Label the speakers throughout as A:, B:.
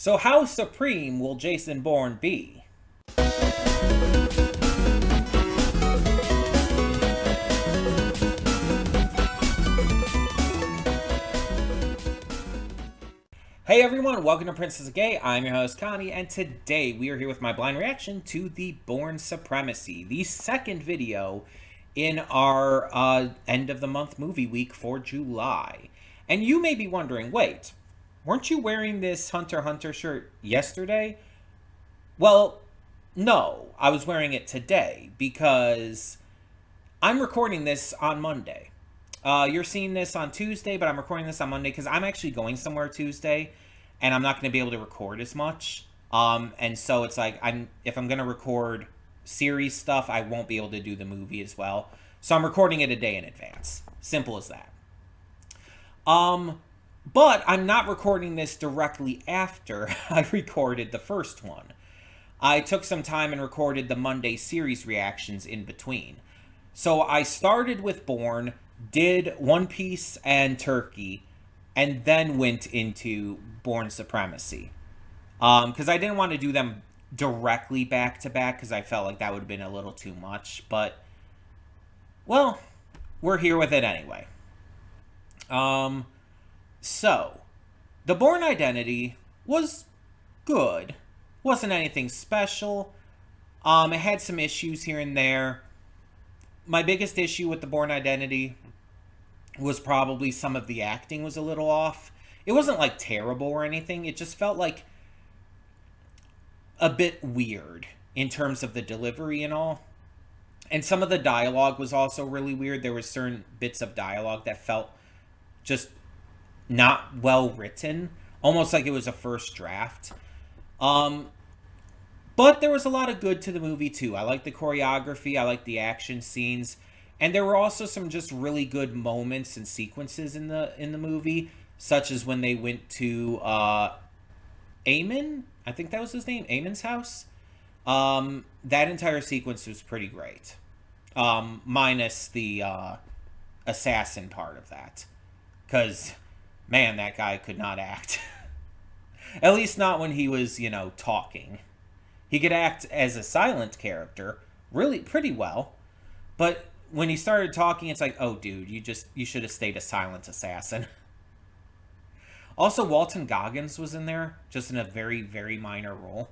A: So how supreme will Jason Bourne be? Hey everyone, welcome to Princess of Gay. I'm your host Connie, and today we are here with my blind reaction to the Bourne Supremacy, the second video in our end of the month movie week for July. And you may be wondering, wait, weren't you wearing this Hunter x Hunter shirt yesterday? Well, no, I was wearing it today because I'm recording this on Monday. You're seeing this on Tuesday, but I'm recording this on Monday because I'm actually going somewhere Tuesday, and I'm not going to be able to record as much. And so it's like if I'm going to record series stuff, I won't be able to do the movie as well. So I'm recording it a day in advance. Simple as that. But I'm not recording this directly after I recorded the first one. I took some time and recorded the Monday series reactions in between. So I started with Bourne, did One Piece and Turkey, and then went into Bourne Supremacy. Because I didn't want to do them directly back to back because I felt like that would have been a little too much. But, well, we're here with it anyway. So, the Bourne identity was good. Wasn't anything special. It had some issues here and there. My biggest issue with the Bourne identity was probably some of the acting was a little off. It wasn't like terrible or anything. It just felt like a bit weird in terms of the delivery and all. And some of the dialogue was also really weird. There were certain bits of dialogue that felt just not well written. Almost like it was a first draft. But there was a lot of good to the movie too. I liked the choreography, I liked the action scenes, and there were also some just really good moments and sequences in the movie, such as when they went to Eamon, I think that was his name, Eamon's house. That entire sequence was pretty great. Minus the assassin part of that. Because, man, that guy could not act. At least not when he was, talking. He could act as a silent character really pretty well, but when he started talking, it's like, oh, dude, you should have stayed a silent assassin. Also, Walton Goggins was in there, just in a very, very minor role.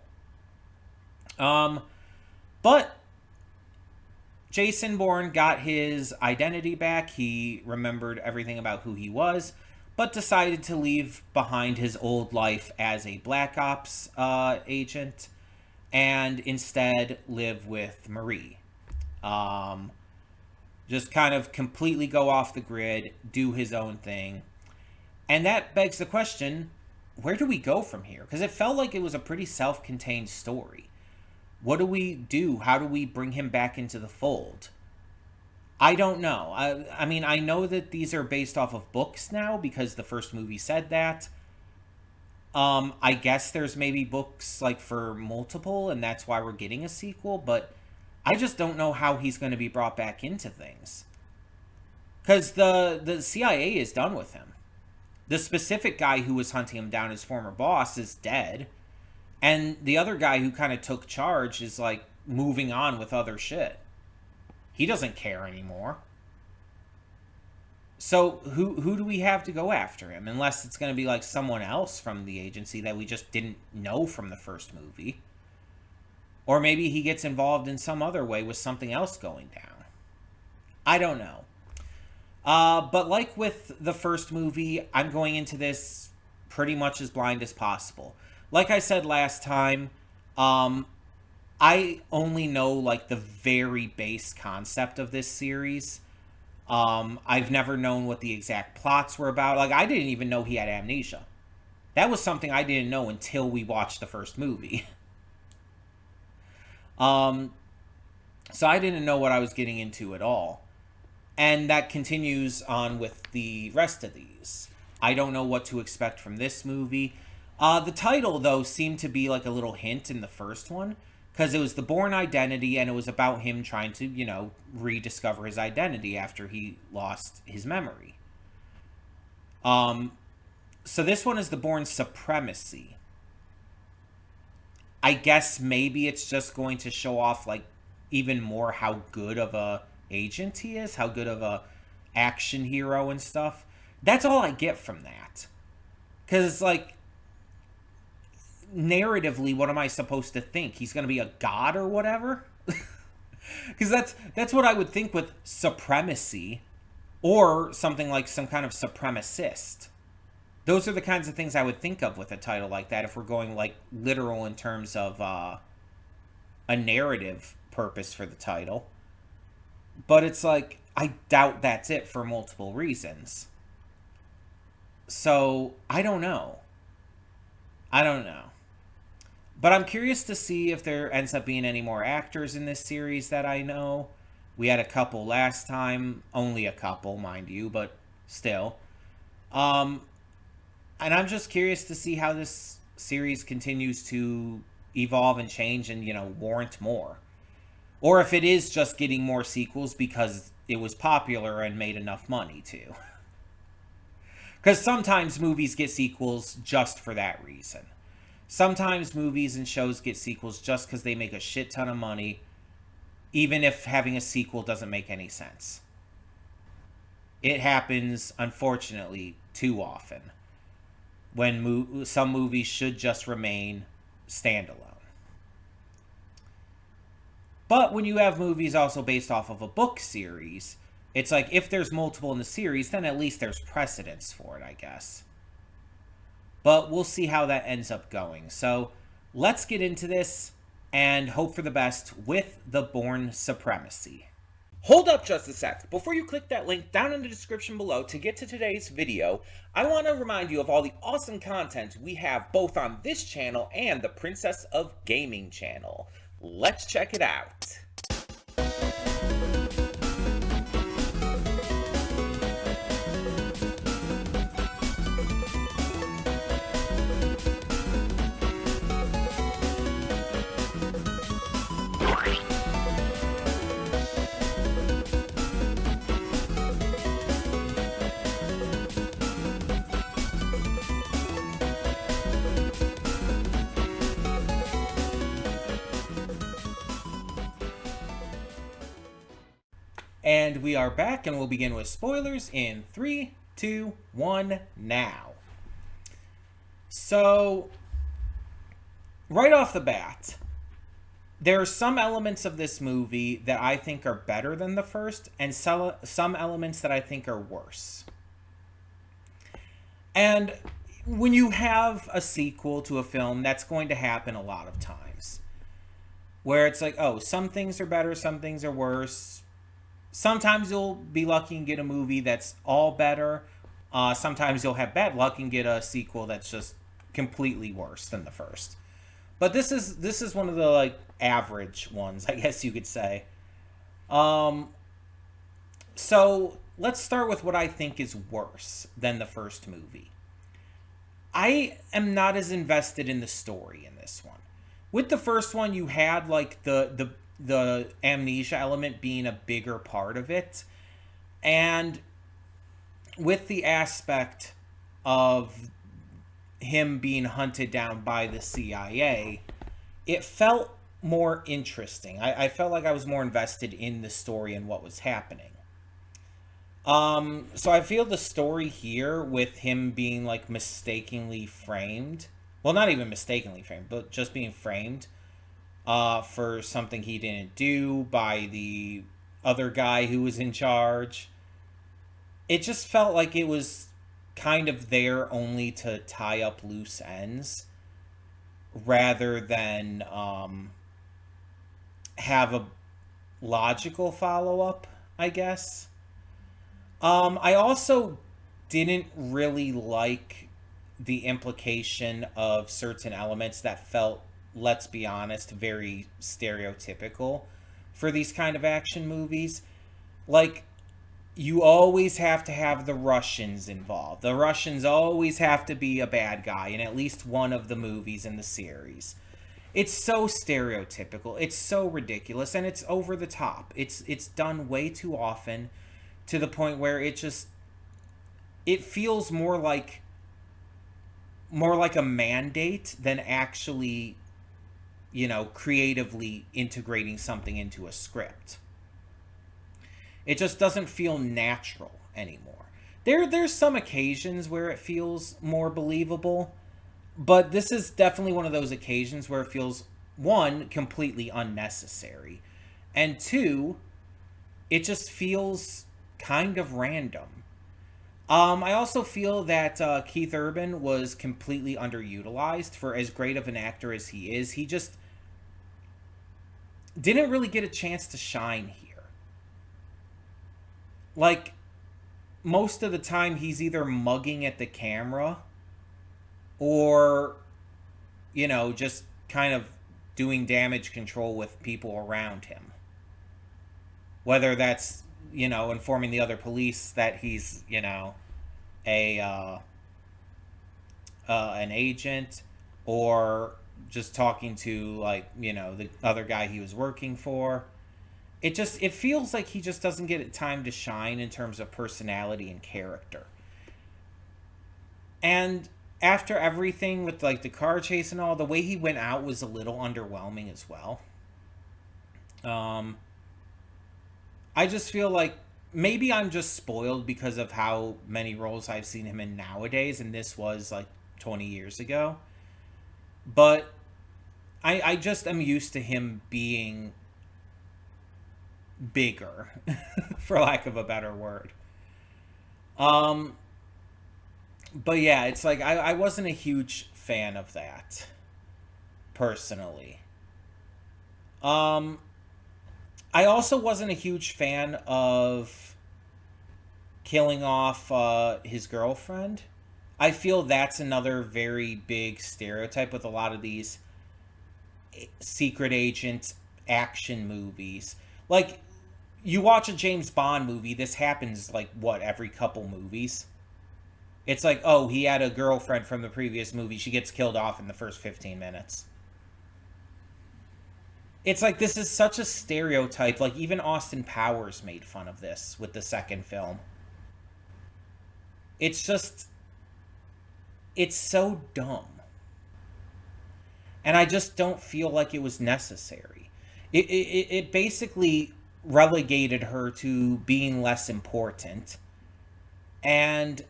A: But Jason Bourne got his identity back. He remembered everything about who he was, but decided to leave behind his old life as a Black Ops agent and instead live with Marie. Just kind of completely go off the grid, do his own thing. And that begs the question, where do we go from here? Because it felt like it was a pretty self-contained story. What do we do? How do we bring him back into the fold? I don't know. I mean, I know that these are based off of books now because the first movie said that. I guess there's maybe books like for multiple and that's why we're getting a sequel, but I just don't know how he's going to be brought back into things. Because the CIA is done with him. The specific guy who was hunting him down, his former boss, is dead. And the other guy who kind of took charge is like moving on with other shit. He doesn't care anymore. So who do we have to go after him? Unless it's going to be like someone else from the agency that we just didn't know from the first movie. Or maybe he gets involved in some other way with something else going down. I don't know. But like with the first movie, I'm going into this pretty much as blind as possible. Like I said last time, I only know like the very base concept of this series. I've never known what the exact plots were about. Like, I didn't even know he had amnesia. That was something I didn't know until we watched the first movie. So I didn't know what I was getting into at all. And that continues on with the rest of these. I don't know what to expect from this movie. The title, though, seemed to be like a little hint in the first one. Because it was the Bourne identity, and it was about him trying to, rediscover his identity after he lost his memory. So this one is the Bourne Supremacy. I guess maybe it's just going to show off like even more how good of a agent he is, how good of a action hero and stuff. That's all I get from that. Cuz like narratively, what am I supposed to think? He's going to be a god or whatever? Cuz that's what I would think with Supremacy, or something like some kind of supremacist. Those are the kinds of things I would think of with a title like that if we're going like literal in terms of a narrative purpose for the title. But it's like, I doubt that's it for multiple reasons. So, I don't know. I don't know. But I'm curious to see if there ends up being any more actors in this series that I know. We had a couple last time. Only a couple, mind you, but still. Um, and I'm just curious to see how this series continues to evolve and change and, warrant more. Or if it is just getting more sequels because it was popular and made enough money too. Because sometimes movies get sequels just for that reason. Sometimes movies and shows get sequels just because they make a shit ton of money, even if having a sequel doesn't make any sense. It happens, unfortunately, too often when some movies should just remain standalone. But when you have movies also based off of a book series, it's like if there's multiple in the series, then at least there's precedence for it, I guess. But we'll see how that ends up going. So let's get into this and hope for the best with the Bourne Supremacy. Hold up just a sec. Before you click that link down in the description below to get to today's video, I want to remind you of all the awesome content we have both on this channel and the Princess of Gaming channel. Let's check it out. And we are back, and we'll begin with spoilers in 3, 2, 1, now. So, right off the bat, there are some elements of this movie that I think are better than the first, and some elements that I think are worse. And when you have a sequel to a film, that's going to happen a lot of times. Where it's like, oh, some things are better, some things are worse. Sometimes you'll be lucky and get a movie that's all better. Sometimes you'll have bad luck and get a sequel that's just completely worse than the first. But this is one of the like average ones, I guess you could say. So let's start with what I think is worse than the first movie. I am not as invested in the story in this one. With the first one, you had like the amnesia element being a bigger part of it. And with the aspect of him being hunted down by the CIA, it felt more interesting. I felt like I was more invested in the story and what was happening. So I feel the story here with him being like mistakenly framed, well, not even mistakenly framed, but just being framed for something he didn't do by the other guy who was in charge. It just felt like it was kind of there only to tie up loose ends rather than have a logical follow-up, I guess. I also didn't really like the implication of certain elements that felt, let's be honest, very stereotypical for these kind of action movies. Like, you always have to have the Russians involved. The Russians always have to be a bad guy in at least one of the movies in the series. It's so stereotypical. It's so ridiculous, and it's over the top. It's done way too often to the point where it feels more like a mandate than actually creatively integrating something into a script. It just doesn't feel natural anymore. There's some occasions where it feels more believable, but this is definitely one of those occasions where it feels, one, completely unnecessary, and two, it just feels kind of random. I also feel that Keith Urban was completely underutilized for as great of an actor as he is. He just didn't really get a chance to shine here. Like, most of the time, he's either mugging at the camera or, just kind of doing damage control with people around him. Whether that's, informing the other police that he's, a an agent, or just talking to, like, the other guy he was working for. It feels like he just doesn't get time to shine in terms of personality and character. And after everything with, like, the car chase and all, the way he went out was a little underwhelming as well. um I just feel like maybe I'm just spoiled because of how many roles I've seen him in nowadays, and this was like 20 years ago. But I just am used to him being bigger, for lack of a better word. Um, but yeah, it's like I wasn't a huge fan of that, personally. Um, I also wasn't a huge fan of killing off his girlfriend. I feel that's another very big stereotype with a lot of these secret agent action movies. Like, you watch a James Bond movie, this happens, like, what, every couple movies? It's like, oh, he had a girlfriend from the previous movie, she gets killed off in the first 15 minutes. It's like, this is such a stereotype. Like, even Austin Powers made fun of this with the second film. It's just, it's so dumb. And I just don't feel like it was necessary. It basically relegated her to being less important and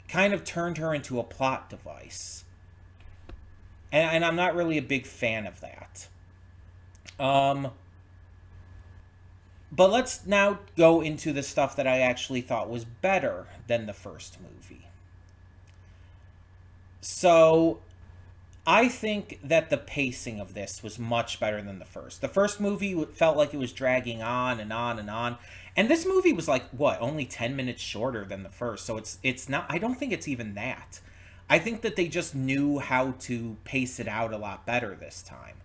A: kind of turned her into a plot device. And I'm not really a big fan of that. Um, but let's now go into the stuff that I actually thought was better than the first movie. So, I think that the pacing of this was much better than the first. The first movie felt like it was dragging on and on and on. And this movie was like, what, only 10 minutes shorter than the first. So it's not, I don't think it's even that. I think that they just knew how to pace it out a lot better this time.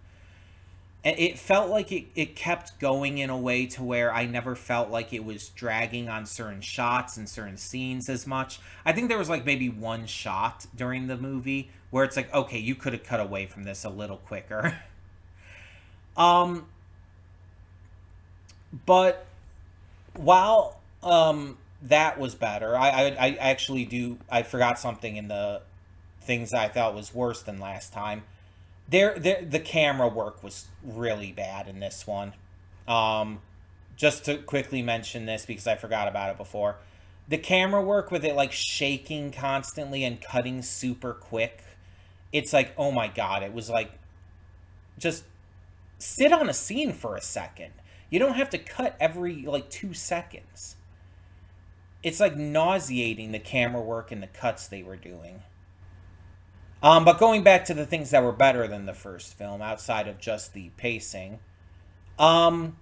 A: And it felt like it kept going in a way to where I never felt like it was dragging on certain shots and certain scenes as much. I think there was like maybe one shot during the movie where it's like, okay, you could have cut away from this a little quicker. um, but while that was better, I actually do, I forgot something in the things I thought was worse than last time. The camera work was really bad in this one. Um, just to quickly mention this because I forgot about it before. The camera work with it like shaking constantly and cutting super quick. It's like, oh my god, it was like, just sit on a scene for a second. You don't have to cut every like 2 seconds. It's like nauseating, the camera work and the cuts they were doing. But going back to the things that were better than the first film, outside of just the pacing, um,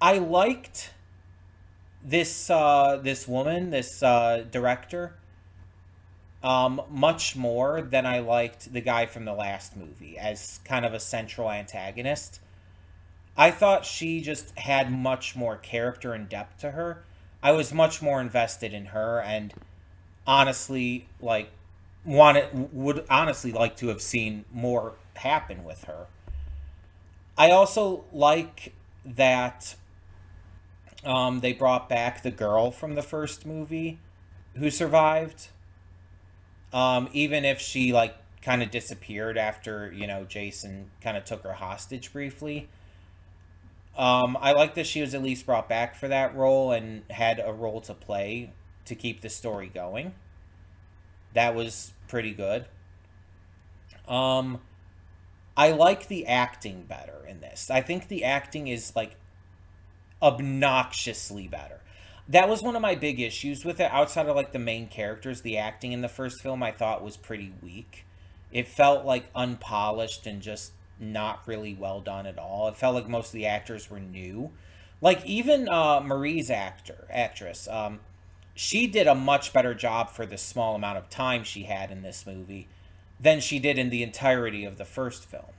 A: I liked this woman, this director, much more than I liked the guy from the last movie as kind of a central antagonist. I thought she just had much more character and depth to her. I was much more invested in her, and honestly, like, would honestly like to have seen more happen with her. I also like that they brought back the girl from the first movie who survived, even if she like kind of disappeared after, Jason kind of took her hostage briefly. I like that she was at least brought back for that role and had a role to play to keep the story going. That was pretty good. Um, I like the acting better in this. I think the acting is like obnoxiously better. That was one of my big issues with it. Outside of like the main characters, the acting in the first film I thought was pretty weak. It felt like unpolished and just not really well done at all. It felt like most of the actors were new. Like even Marie's actress, she did a much better job for the small amount of time she had in this movie than she did in the entirety of the first film.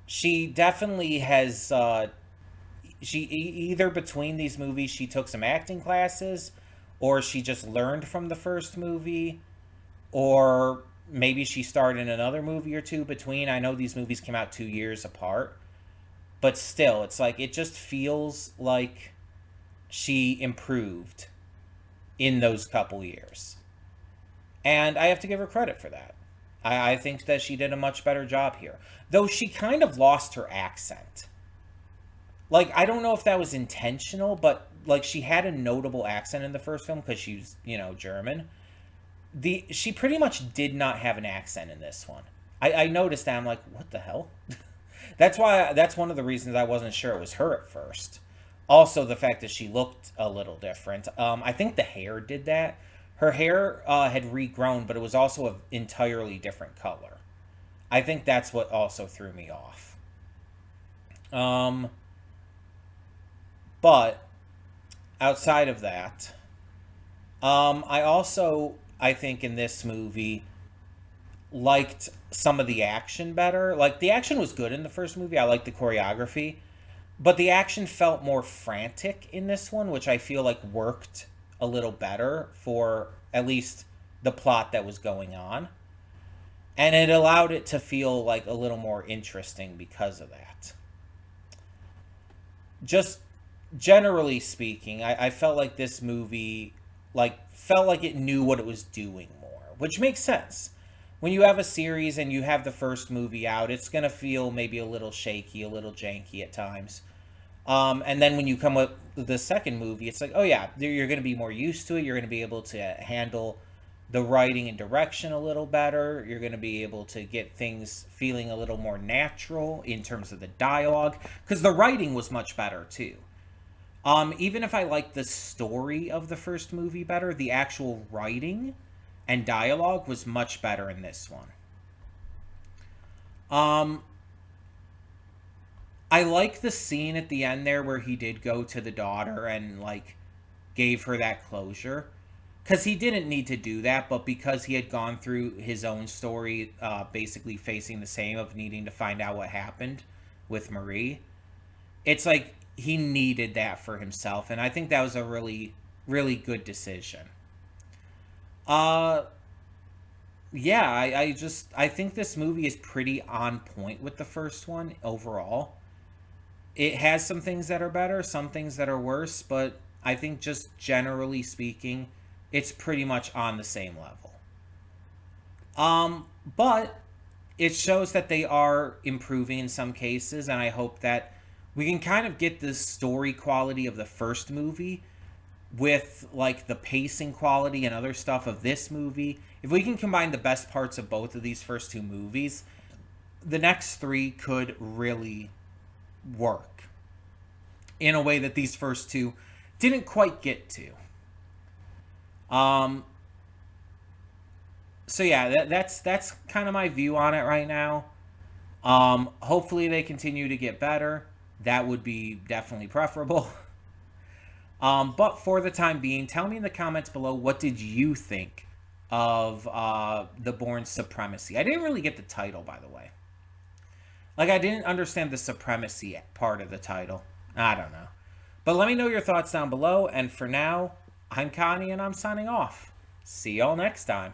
A: She definitely has either between these movies she took some acting classes, or she just learned from the first movie, or maybe she starred in another movie or two between. I know these movies came out 2 years apart, but still, it's like it just feels like she improved in those couple years. And I have to give her credit for that. I think that she did a much better job here. Though she kind of lost her accent. Like, I don't know if that was intentional, but, like, she had a notable accent in the first film because she's, German. She pretty much did not have an accent in this one. I noticed that. I'm like, what the hell? That's one of the reasons I wasn't sure it was her at first. Also, the fact that she looked a little different. I think the hair did that. Her hair had regrown, but it was also an entirely different color. I think that's what also threw me off. But outside of that, I think in this movie, liked some of the action better. Like, the action was good in the first movie. I liked the choreography. But the action felt more frantic in this one, which I feel like worked a little better for at least the plot that was going on. And it allowed it to feel like a little more interesting because of that. Just generally speaking, I felt like this movie felt like it knew what it was doing more, which makes sense. When you have a series and you have the first movie out, it's going to feel maybe a little shaky, a little janky at times. And then when you come up with the second movie, it's like, oh yeah, you're going to be more used to it. You're going to be able to handle the writing and direction a little better. You're going to be able to get things feeling a little more natural in terms of the dialogue, because the writing was much better too. Even if I like the story of the first movie better, the actual writing and dialogue was much better in this one. Um, I like the scene at the end there where he did go to the daughter and like gave her that closure, because he didn't need to do that, but because he had gone through his own story, basically facing the same of needing to find out what happened with Marie, it's like he needed that for himself, and I think that was a really, really good decision. Uh, yeah, I think this movie is pretty on point with the first one overall. It has some things that are better, some things that are worse, but I think just generally speaking, it's pretty much on the same level. But it shows that they are improving in some cases, and I hope that we can kind of get the story quality of the first movie with like the pacing quality and other stuff of this movie. If we can combine the best parts of both of these first two movies, the next three could really work in a way that these first two didn't quite get to. Um, so yeah, that's kind of my view on it right now. Hopefully they continue to get better. That would be definitely preferable. But for the time being, tell me in the comments below, what did you think of the Bourne Supremacy? I didn't really get the title, by the way. Like, I didn't understand the Supremacy part of the title. I don't know. But let me know your thoughts down below. And for now, I'm Connie and I'm signing off. See y'all next time.